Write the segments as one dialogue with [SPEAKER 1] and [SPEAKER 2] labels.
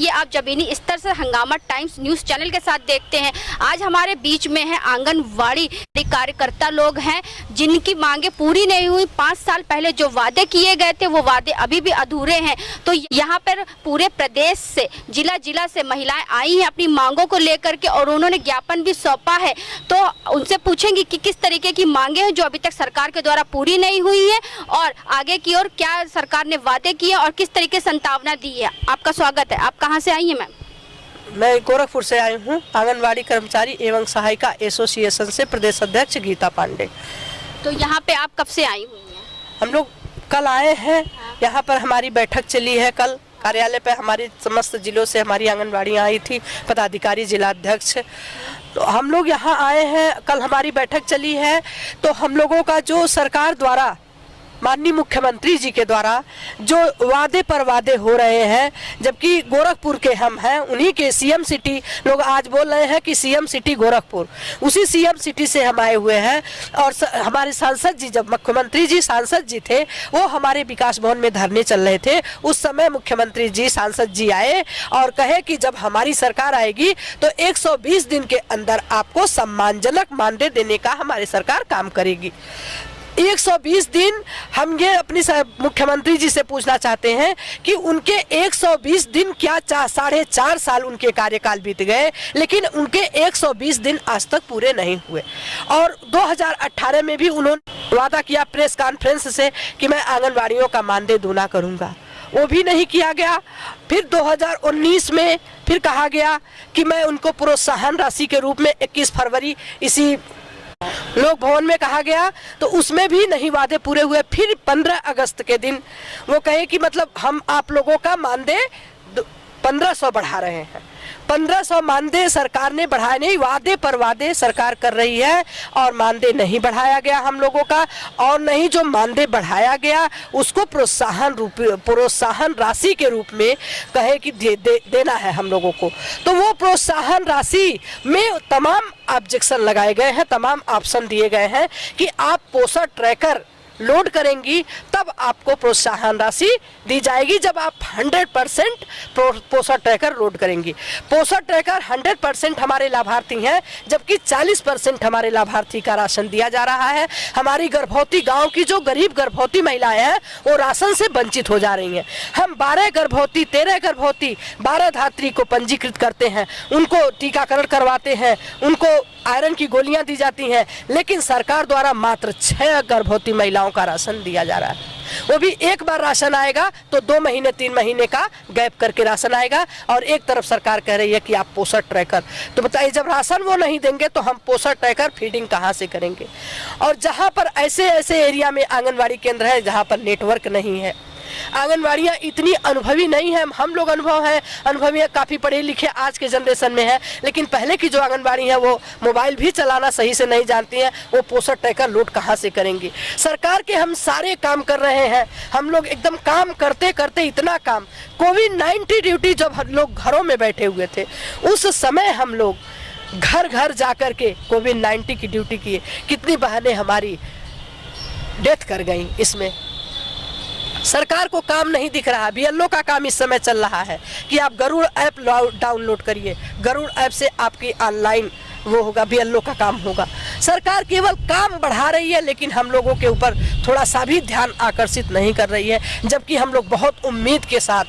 [SPEAKER 1] ये आप जमीनी स्तर से हंगामा टाइम्स न्यूज़ चैनल के साथ देखते हैं। आज हमारे बीच में है आंगनवाड़ी कार्यकर्ता लोग हैं जिनकी मांगे पूरी नहीं हुई। 5 साल पहले जो वादे किए गए थे वो वादे अभी भी अधूरे हैं। तो यहाँ पर पूरे प्रदेश से जिला से महिलाएं आई हैं अपनी मांगों को लेकर के और उन्होंने ज्ञापन भी सौंपा है। तो उनसे पूछेंगे कि किस तरीके की मांगे हैं जो अभी तक सरकार के द्वारा पूरी नहीं हुई है और आगे की ओर क्या सरकार ने वादे किए और किस तरीके से संभावना दी है। आपका स्वागत है। आप कहाँ से आई हैं मैम?
[SPEAKER 2] मैं गोरखपुर से आई हूँ। आंगनवाड़ी कर्मचारी एवं सहायिका एसोसिएशन से प्रदेश अध्यक्ष गीता पांडे।
[SPEAKER 1] तो यहाँ पे आप कब से आई हुई हैं?
[SPEAKER 2] हम लोग कल आए हैं। यहाँ पर हमारी बैठक चली है। कल कार्यालय पे हमारी समस्त जिलों से हमारी आंगनवाड़ियाँ आई थी, पदाधिकारी, जिलाध्यक्ष। तो हम लोग यहाँ आए हैं। कल हमारी बैठक चली है। तो हम लोगों का जो सरकार द्वारा, माननीय मुख्यमंत्री जी के द्वारा जो वादे पर वादे हो रहे हैं, जबकि गोरखपुर के हम हैं, उन्हीं के सीएम सिटी लोग आज बोल रहे हैं कि सीएम सिटी गोरखपुर, उसी सीएम सिटी से हम आए हुए हैं। और हमारे सांसद जी, जब मुख्यमंत्री जी सांसद जी थे, वो हमारे विकास भवन में धरने चल रहे थे, उस समय मुख्यमंत्री जी, सांसद जी आए और कहे कि जब हमारी सरकार आएगी तो 120 दिन के अंदर आपको सम्मानजनक मानदेय देने का हमारी सरकार काम करेगी। 120 दिन हम ये अपनी मुख्यमंत्री जी से पूछना चाहते हैं कि उनके 120 दिन क्या 4.5 साल उनके कार्यकाल बीत गए, लेकिन उनके 120 दिन आज तक पूरे नहीं हुए। और 2018 में भी उन्होंने वादा किया प्रेस कॉन्फ्रेंस से कि मैं आंगनवाड़ियों का मानदेय दूना करूंगा, वो भी नहीं किया गया। फिर 2019 में फिर कहा गया कि मैं उनको प्रोत्साहन राशि के रूप में 21 फरवरी इसी लोक भवन में कहा गया, तो उसमें भी नहीं वादे पूरे हुए। फिर 15 अगस्त के दिन वो कहे कि मतलब हम आप लोगों का मानदेय 1500 बढ़ा रहे हैं। 1500 मानदेय सरकार ने बढ़ाया नहीं, वादे पर वादे सरकार कर रही है और मानदेय नहीं बढ़ाया गया हम लोगों का। और नहीं जो मानदेय बढ़ाया गया उसको प्रोत्साहन राशि के रूप में कहे कि देना है हम लोगों को। तो वो प्रोत्साहन राशि में तमाम ऑब्जेक्शन लगाए गए हैं, तमाम ऑप्शन दिए गए हैं कि आप पोषण ट्रैकर लोड करेंगी तब आपको प्रोत्साहन राशि दी जाएगी, जब आप 100% पोषण ट्रैकर लोड करेंगी। पोषण ट्रैकर 100% हमारे लाभार्थी हैं, जबकि 40% हमारे लाभार्थी का राशन दिया जा रहा है। हमारी गर्भवती, गांव की जो गरीब गर्भवती महिलाएं हैं वो राशन से वंचित हो जा रही हैं। हम 12 गर्भवती, 13 गर्भवती, 12 धात्री को पंजीकृत करते हैं, उनको टीकाकरण करवाते हैं, उनको आयरन की गोलियां दी जाती हैं, लेकिन सरकार द्वारा मात्र 6 गर्भवती महिलाओं का राशन दिया जा रहा है। वो भी एक बार राशन आएगा तो 2 महीने 3 महीने का गैप करके राशन आएगा। और एक तरफ सरकार कह रही है कि आप पोषण ट्रैकर, तो बताइए जब राशन वो नहीं देंगे तो हम पोषण ट्रैकर फीडिंग कहाँ से करेंगे। और जहाँ पर ऐसे एरिया में आंगनवाड़ी केंद्र है जहाँ पर नेटवर्क नहीं है, आंगनवाड़ियाँ इतनी अनुभवी नहीं है। हम लोग अनुभवी काफ़ी पढ़े लिखे आज के जनरेशन में है, लेकिन पहले की जो आंगनवाड़ी है वो मोबाइल भी चलाना सही से नहीं जानती हैं। वो पोषण ट्रैकर लोड कहाँ से करेंगी। सरकार के हम सारे काम कर रहे हैं, हम लोग एकदम काम करते करते इतना काम, कोविड-19 ड्यूटी जब हम लोग घरों में बैठे हुए थे उस समय हम लोग घर घर जा कर के कोविड-19 की ड्यूटी किए। कितनी बहनें हमारी डेथ कर गई। इसमें सरकार को काम नहीं दिख रहा। बीएलओ का काम इस समय चल रहा है कि आप गरुड़ ऐप डाउनलोड करिए, गरुड़ ऐप से आपकी ऑनलाइन वो होगा, बीएलओ का काम होगा। सरकार केवल काम बढ़ा रही है, लेकिन हम लोगों के ऊपर थोड़ा सा भी ध्यान आकर्षित नहीं कर रही है। जबकि हम लोग बहुत उम्मीद के साथ,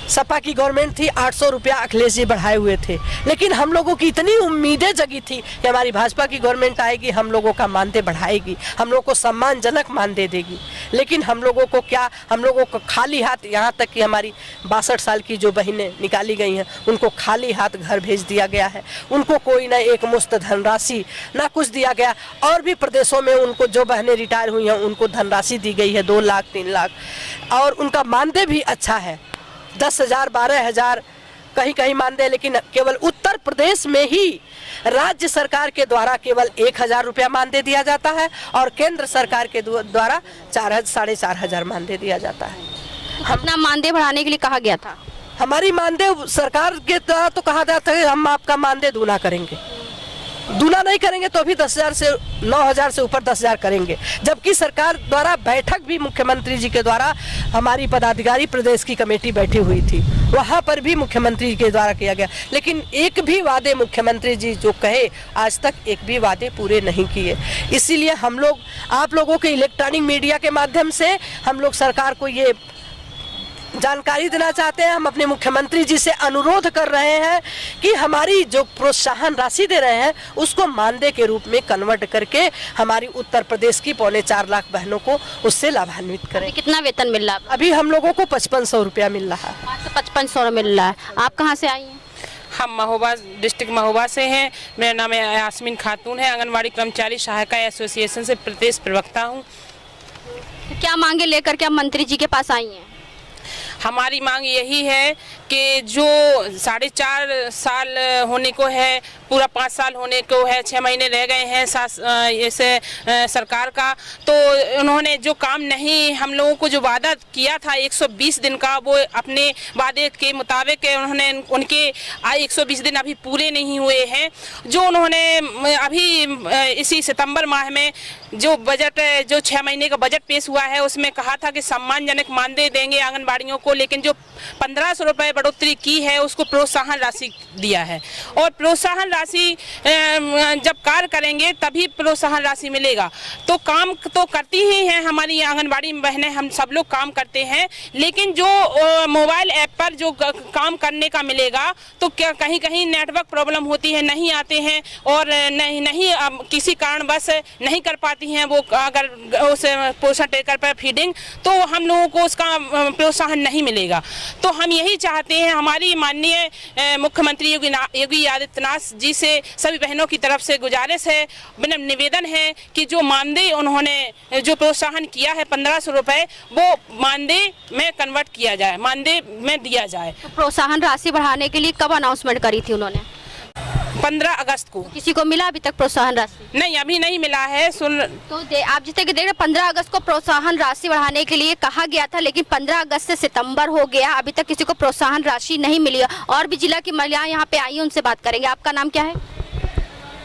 [SPEAKER 2] सपा की गवर्नमेंट थी, 800 रुपया अखिलेश जी बढ़ाए हुए थे, लेकिन हम लोगों की इतनी उम्मीदें जगी थी कि हमारी भाजपा की गवर्नमेंट आएगी, हम लोगों का मानदेय बढ़ाएगी, हम लोगों को सम्मानजनक मानदेय देगी। लेकिन हम लोगों को क्या, हम लोगों को खाली हाथ, यहाँ तक कि हमारी 62 साल की जो बहनें निकाली गई हैं उनको खाली हाथ घर भेज दिया गया है। उनको कोई ना एक मुश्त धनराशि ना कुछ दिया गया। और भी प्रदेशों में उनको जो बहनें रिटायर हुई हैं उनको धनराशि दी गई है 2 लाख 3 लाख, और उनका मानदेय भी अच्छा है, 10,000 12,000 कहीं कहीं मानदेय। लेकिन केवल उत्तर प्रदेश में ही राज्य सरकार के द्वारा केवल 1,000 रुपया मानदेय दिया जाता है और केंद्र सरकार के द्वारा 4,500 मानदेय दिया जाता है।
[SPEAKER 1] अपना मानदेय बढ़ाने के लिए कहा गया था।
[SPEAKER 2] हमारी मानदेय सरकार के द्वारा तो कहा जाता है हम आपका मानदेय दूना करेंगे, दूना नहीं करेंगे तो भी 10,000 से 9,000 से ऊपर 10,000 करेंगे। जबकि सरकार द्वारा बैठक भी मुख्यमंत्री जी के द्वारा हमारी पदाधिकारी प्रदेश की कमेटी बैठी हुई थी, वहाँ पर भी मुख्यमंत्री जी के द्वारा किया गया, लेकिन एक भी वादे मुख्यमंत्री जी जो कहे आज तक एक भी वादे पूरे नहीं किए। इसीलिए हम लोग आप लोगों के इलेक्ट्रॉनिक मीडिया के माध्यम से हम लोग सरकार को ये जानकारी देना चाहते हैं, हम अपने मुख्यमंत्री जी से अनुरोध कर रहे हैं कि हमारी जो प्रोत्साहन राशि दे रहे हैं उसको मानदेय के रूप में कन्वर्ट करके हमारी उत्तर प्रदेश की 4.25 लाख बहनों को उससे लाभान्वित करें।
[SPEAKER 1] कितना वेतन मिल रहा है?
[SPEAKER 2] अभी हम लोगों को 5500 रुपया मिल रहा है।
[SPEAKER 1] 5500 मिल रहा है। आप कहाँ से आई हैं?
[SPEAKER 3] हम महोबा डिस्ट्रिक्ट महोबा से हैं। मेरा नाम है यास्मीन खातून है। आंगनवाड़ी कर्मचारी सहायिका एसोसिएशन से प्रदेश प्रवक्ता हूँ।
[SPEAKER 1] तो क्या मांगे लेकर के आप मंत्री जी के पास आई हैं?
[SPEAKER 3] हमारी मांग यही है कि जो 4.5 साल होने को है, पूरा 5 साल होने को है, 6 महीने रह गए हैं ऐसे सरकार का, तो उन्होंने जो काम नहीं हम लोगों को जो वादा किया था 120 दिन का, वो अपने वादे के मुताबिक उन्होंने उनके 120 दिन अभी पूरे नहीं हुए हैं। जो उन्होंने अभी इसी सितंबर माह में जो बजट जो 6 महीने का बजट पेश हुआ है उसमें कहा था कि सम्मानजनक मानदेय देंगे आंगनबाड़ियों को, लेकिन जो 1500 रुपये बढ़ोतरी की है उसको प्रोत्साहन राशि दिया है, और प्रोत्साहन राशि जब कार्य करेंगे तभी प्रोत्साहन राशि मिलेगा। तो काम तो करती ही हैं हमारी आंगनबाड़ी बहनें, हम सब लोग काम करते हैं, लेकिन जो मोबाइल ऐप पर जो काम करने का मिलेगा तो क्या कहीं कहीं नेटवर्क प्रॉब्लम होती है, नहीं आते हैं, और नहीं किसी कारणवश नहीं कर पाती हैं वो अगर उस पोषण टेकर पर फीडिंग, तो हम लोगों को उसका प्रोत्साहन नहीं मिलेगा। तो हम यही चाहते हैं, हमारी माननीय मुख्यमंत्री योगी आदित्यनाथ जी से सभी बहनों की तरफ से गुजारिश है, निवेदन है कि जो मानदेय उन्होंने जो प्रोत्साहन किया है 1500 रुपये, वो मानदेय में कन्वर्ट किया जाए, मानदेय में दिया जाए।
[SPEAKER 1] तो प्रोत्साहन राशि बढ़ाने के लिए कब अनाउंसमेंट करी थी उन्होंने?
[SPEAKER 3] 15 अगस्त को।
[SPEAKER 1] किसी को मिला अभी तक प्रोत्साहन राशि?
[SPEAKER 3] नहीं, अभी नहीं मिला है।
[SPEAKER 1] तो आप जितने कि देख रहे 15 अगस्त को प्रोत्साहन राशि बढ़ाने के लिए कहा गया था, लेकिन 15 अगस्त से सितंबर हो गया, अभी तक किसी को प्रोत्साहन राशि नहीं मिली। और भी जिला की महिलाएं यहाँ पे आई हैं, उनसे बात करेंगे। आपका नाम क्या है?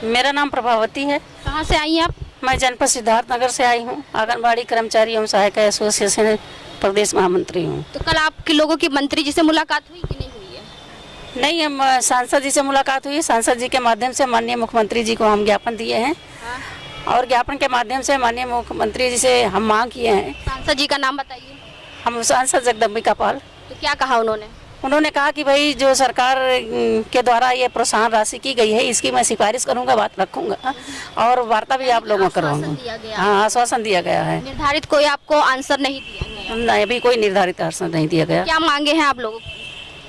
[SPEAKER 4] मेरा नाम प्रभावती है।
[SPEAKER 1] कहाँ से आई हैं आप?
[SPEAKER 4] मैं जनपद सिद्धार्थनगर से आई हूँ। आंगनबाड़ी कर्मचारी एवं सहायिका एसोसिएशन प्रदेश महामंत्री हूँ।
[SPEAKER 1] तो कल आपके लोगों की मंत्री जी से मुलाकात हुई कि नहीं हुई है?
[SPEAKER 4] नहीं, हम सांसद जी से मुलाकात हुई। सांसद जी के माध्यम से माननीय मुख्यमंत्री जी को हम ज्ञापन दिए हैं, और ज्ञापन के माध्यम से माननीय मुख्यमंत्री जी से हम मांग किए हैं।
[SPEAKER 1] सांसद जी का नाम बताइए।
[SPEAKER 4] हम सांसद जगदम्बिका पाल।
[SPEAKER 1] तो क्या कहा उन्होंने?
[SPEAKER 4] उन्होंने कहा कि भाई जो सरकार के द्वारा ये प्रोत्साहन राशि की गई है इसकी मैं सिफारिश करूंगा, बात रखूंगा, और वार्ता भी आप लोगों को करूंगा। हाँ, आश्वासन दिया गया है।
[SPEAKER 1] निर्धारित कोई आपको आंसर नहीं दिया गया?
[SPEAKER 4] नहीं, अभी कोई निर्धारित आंसर नहीं दिया गया।
[SPEAKER 1] क्या मांगे हैं आप लोगों की?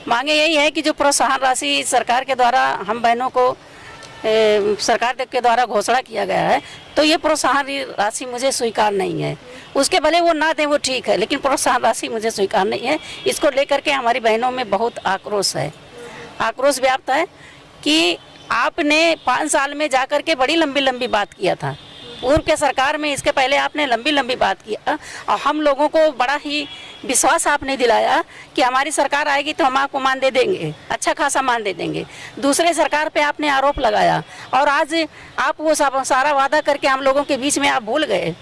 [SPEAKER 4] मांगे यही है कि जो प्रोत्साहन राशि सरकार के द्वारा हम बहनों को सरकार के द्वारा घोषणा किया गया है, तो ये प्रोत्साहन राशि मुझे स्वीकार नहीं है। उसके भले वो ना दें वो ठीक है, लेकिन प्रोत्साहन राशि मुझे स्वीकार नहीं है। इसको लेकर के हमारी बहनों में बहुत आक्रोश है, आक्रोश व्याप्त है कि आपने 5 साल में जाकर के बड़ी लंबी लंबी बात किया था। पूर्व के सरकार में इसके पहले आपने लंबी लंबी बात किया, और हम लोगों को बड़ा ही विश्वास आपने दिलाया कि हमारी सरकार आएगी तो हम आपको मानदेय देंगे, अच्छा खासा मानदेय देंगे। दूसरे सरकार पे आपने आरोप लगाया, और आज आप वो सारा वादा करके हम लोगों के बीच में आप भूल गए।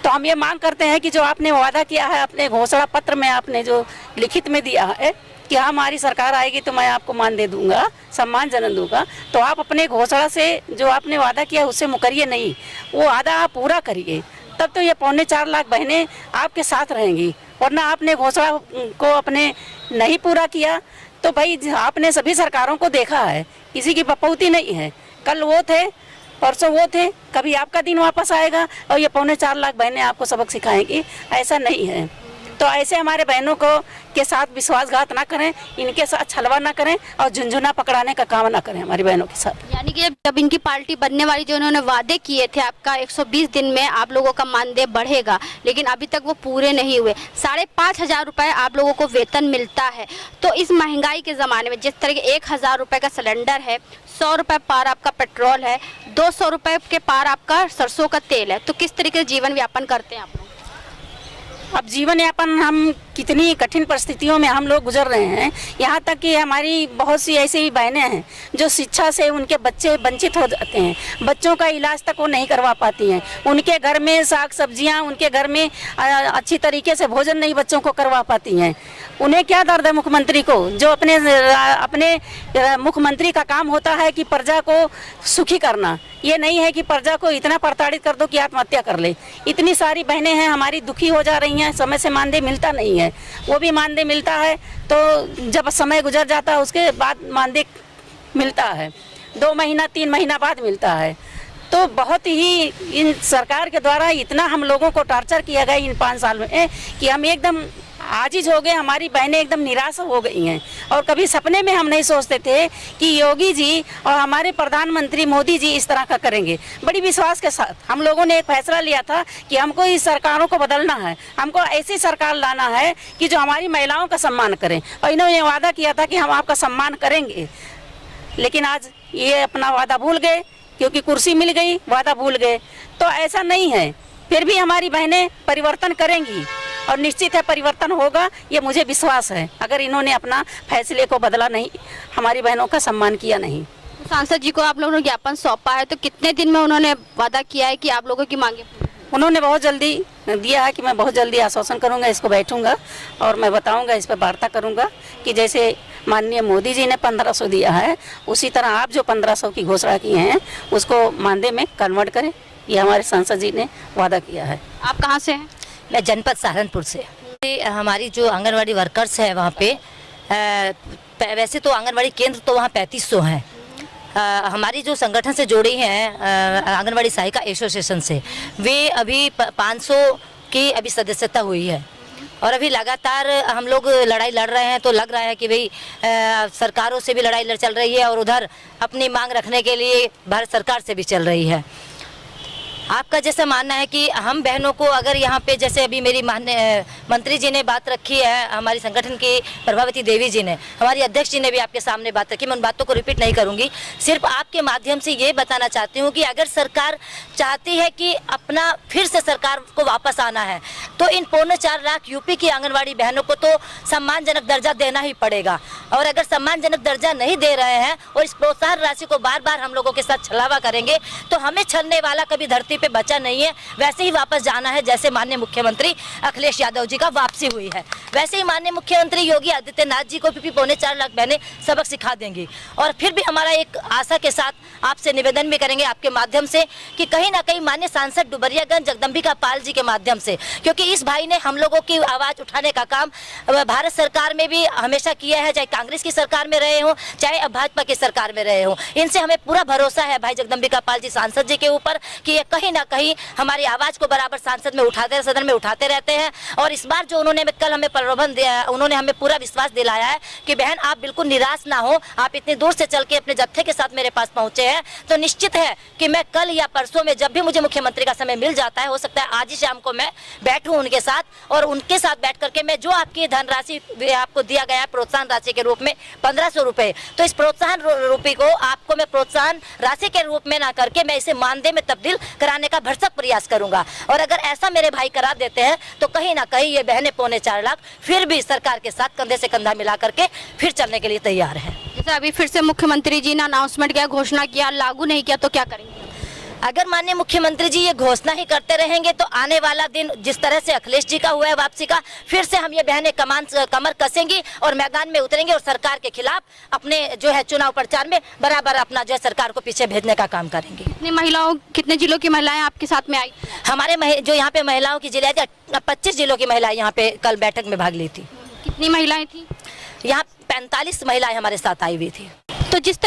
[SPEAKER 4] तो हम ये मांग करते हैं कि जो आपने वादा किया है अपने घोषणा पत्र में, आपने जो लिखित में दिया है कि हमारी सरकार आएगी तो मैं आपको मानदेय दूंगा, सम्मानजनक दूंगा, तो आप अपने घोषणा से जो आपने वादा किया उससे मुकरिए नहीं, वो वादा आप पूरा करिए, तब तो ये 4.25 लाख बहनें आपके साथ रहेंगी। वरना आपने घोषणा को अपने नहीं पूरा किया तो भाई आपने सभी सरकारों को देखा है, किसी की बपौती नहीं है। कल वो थे, परसों वो थे, कभी आपका दिन वापस आएगा और ये 4.25 लाख बहनें आपको सबक सिखाएंगी, ऐसा नहीं है। तो ऐसे हमारे बहनों को के साथ विश्वासघात ना करें, इनके साथ छलवा ना करें, और झुंझुना पकड़ाने का काम ना करें हमारी बहनों के साथ।
[SPEAKER 1] यानी कि जब इनकी पार्टी बनने वाली, जो उन्होंने वादे किए थे आपका 120 दिन में आप लोगों का मानदेय बढ़ेगा, लेकिन अभी तक वो पूरे नहीं हुए। 5,500 रुपये आप लोगों को वेतन मिलता है। तो इस महंगाई के ज़माने में जिस तरह के 1,000 रुपये का सिलेंडर है, 100 रुपये पार आपका पेट्रोल है, 200 रुपये के पार आपका सरसों का तेल है, तो किस तरीके से जीवन यापन करते हैं आप लोग?
[SPEAKER 4] अब जीवन यापन हम कितनी कठिन परिस्थितियों में हम लोग गुजर रहे हैं। यहाँ तक कि हमारी बहुत सी ऐसी बहनें हैं जो शिक्षा से उनके बच्चे वंचित हो जाते हैं, बच्चों का इलाज तक वो नहीं करवा पाती हैं। उनके घर में साग सब्जियाँ, उनके घर में अच्छी तरीके से भोजन नहीं बच्चों को करवा पाती हैं। उन्हें क्या दर्द है मुख्यमंत्री को, जो अपने मुख्यमंत्री का काम होता है कि प्रजा को सुखी करना, ये नहीं है कि प्रजा को इतना प्रताड़ित कर दो कि आत्महत्या कर ले। इतनी सारी बहनें हैं हमारी दुखी हो जा रही हैं, समय से मानदेय मिलता नहीं है। वो भी मानदेय मिलता है तो जब समय गुजर जाता है उसके बाद मानदेय मिलता है, 2 महीना 3 महीना बाद मिलता है। तो बहुत ही इन सरकार के द्वारा इतना हम लोगों को टॉर्चर किया गया इन 5 साल में कि हम एकदम आजिज हो गए। हमारी बहनें एकदम निराश हो गई हैं और कभी सपने में हम नहीं सोचते थे कि योगी जी और हमारे प्रधानमंत्री मोदी जी इस तरह का करेंगे। बड़ी विश्वास के साथ हम लोगों ने एक फैसला लिया था कि हमको इस सरकारों को बदलना है, हमको ऐसी सरकार लाना है कि जो हमारी महिलाओं का सम्मान करें। और इन्होंने वादा किया था कि हम आपका सम्मान करेंगे, लेकिन आज ये अपना वादा भूल गए क्योंकि कुर्सी मिल गई, वादा भूल गए। तो ऐसा नहीं है, फिर भी हमारी बहनें परिवर्तन करेंगी और निश्चित है परिवर्तन होगा, ये मुझे विश्वास है। अगर इन्होंने अपना फैसले को बदला नहीं, हमारी बहनों का सम्मान किया नहीं।
[SPEAKER 1] सांसद जी को आप लोगों ने ज्ञापन सौंपा है, तो कितने दिन में उन्होंने वादा किया है कि आप लोगों की मांगे?
[SPEAKER 4] उन्होंने बहुत जल्दी दिया है कि मैं बहुत जल्दी आश्वासन करूंगा, इसको बैठूंगा और मैं बताऊंगा, इस पर वार्ता करूंगा कि जैसे माननीय मोदी जी ने 1500 दिया है, उसी तरह आप जो 1500 की घोषणा की हैं उसको मानदेय में कन्वर्ट करें। ये हमारे सांसद जी ने वादा किया है।
[SPEAKER 1] आप कहाँ से हैं?
[SPEAKER 5] मैं जनपद सहारनपुर से। हमारी जो आंगनवाड़ी वर्कर्स है वहाँ पे वैसे तो आंगनवाड़ी केंद्र तो वहाँ 3500 हैं। हमारी जो संगठन से जुड़ी हैं आंगनवाड़ी सहायिका एसोसिएशन से, वे अभी 500 की अभी सदस्यता हुई है और अभी लगातार हम लोग लड़ाई लड़ रहे हैं। तो लग रहा है कि भाई सरकारों से भी लड़ाई चल रही है और उधर अपनी मांग रखने के लिए भारत सरकार से भी चल रही है। आपका जैसा मानना है कि हम बहनों को अगर यहाँ पे जैसे अभी मेरी मंत्री जी ने बात रखी है, हमारी संगठन की प्रभावती देवी जी ने, हमारी अध्यक्ष जी ने भी आपके सामने बात रखी, मैं उन बातों को रिपीट नहीं करूँगी। सिर्फ आपके माध्यम से ये बताना चाहती हूँ कि अगर सरकार चाहती है कि अपना फिर से सरकार को वापस आना है तो इन 4.25 लाख यूपी की आंगनबाड़ी बहनों को तो सम्मानजनक दर्जा देना ही पड़ेगा। और अगर सम्मानजनक दर्जा नहीं दे रहे हैं और इस प्रोत्साहन राशि को बार बार हम लोगों के साथ छलावा करेंगे तो हमें छलने वाला कभी धरती पे बचा नहीं है। वैसे ही वापस जाना है जैसे माननीय मुख्यमंत्री अखिलेश यादव जी का वापसी हुई है, वैसे ही माननीय मुख्यमंत्री योगी आदित्यनाथ जी को भी 4.25 लाख बहनें सबक सिखा देंगी। और फिर भी हमारा एक आशा के साथ आपसे निवेदन भी करेंगे आपके माध्यम से कि कहीं ना कहीं माननीय सांसद डुबरियागंज जगदम्बिका पाल जी के माध्यम से, क्योंकि इस भाई ने हम लोगों की आवाज़ उठाने का काम भारत सरकार में भी हमेशा किया है, चाहे कांग्रेस की सरकार में रहे हों चाहे अब भाजपा की सरकार में रहे हों। इनसे हमें पूरा भरोसा है भाई जगदम्बिका पाल जी सांसद जी के ऊपर कि ये कहीं ना कहीं हमारी आवाज़ को बराबर सांसद में उठाते, सदन में उठाते रहते हैं। और इस बार जो उन्होंने कल हमें प्रलोभन दिया, उन्होंने हमें पूरा विश्वास दिलाया है कि बहन आप बिल्कुल निराश ना हो, आप इतनी दूर से चल के अपने जत्थे के साथ मेरे पास पहुंचे हैं, तो निश्चित है कि मैं कल या परसों में जब भी मुझे मुख्यमंत्री का समय मिल जाता है, हो सकता है आज ही शाम को मैं बैठूं उनके साथ और उनके साथ बैठ करके मैं जो आपकी धनराशि आपको दिया गया है प्रोत्साहन राशि के रूप में 1500 रुपये, तो इस प्रोत्साहन रुपये को आपको मैं प्रोत्साहन राशि के रूप में ना करके मैं इसे मानदेय में तब्दील कराने का भरसक प्रयास करूंगा। और अगर ऐसा मेरे भाई करा देते हैं तो कहीं ना कहीं ये बहनें 4.25 लाख फिर भी सरकार के साथ कंधे से कंधा मिला करके फिर चलने के लिए तैयार है।
[SPEAKER 1] जैसे अभी फिर से मुख्यमंत्री जी ने अनाउंसमेंट किया, घोषणा किया, लागू नहीं किया तो क्या करेंगे?
[SPEAKER 5] अगर माननीय मुख्यमंत्री जी ये घोषणा ही करते रहेंगे तो आने वाला दिन जिस तरह से अखिलेश जी का हुआ है वापसी का, फिर से हम ये बहनें कमर कसेंगी और मैदान में उतरेंगे और सरकार के खिलाफ अपने जो है चुनाव प्रचार में बराबर अपना जो है सरकार को पीछे भेजने का काम करेंगे।
[SPEAKER 1] कितने जिलों की महिलाएं आपके साथ में आई?
[SPEAKER 5] हमारे जो यहाँ पे महिलाओं की जिले 25 जिलों की महिलाएं यहाँ पे कल बैठक में भाग ली थी।
[SPEAKER 1] कितनी महिलाएं थी?
[SPEAKER 5] यहाँ 45 महिलाएं हमारे साथ आई हुई थी।
[SPEAKER 1] तो जिस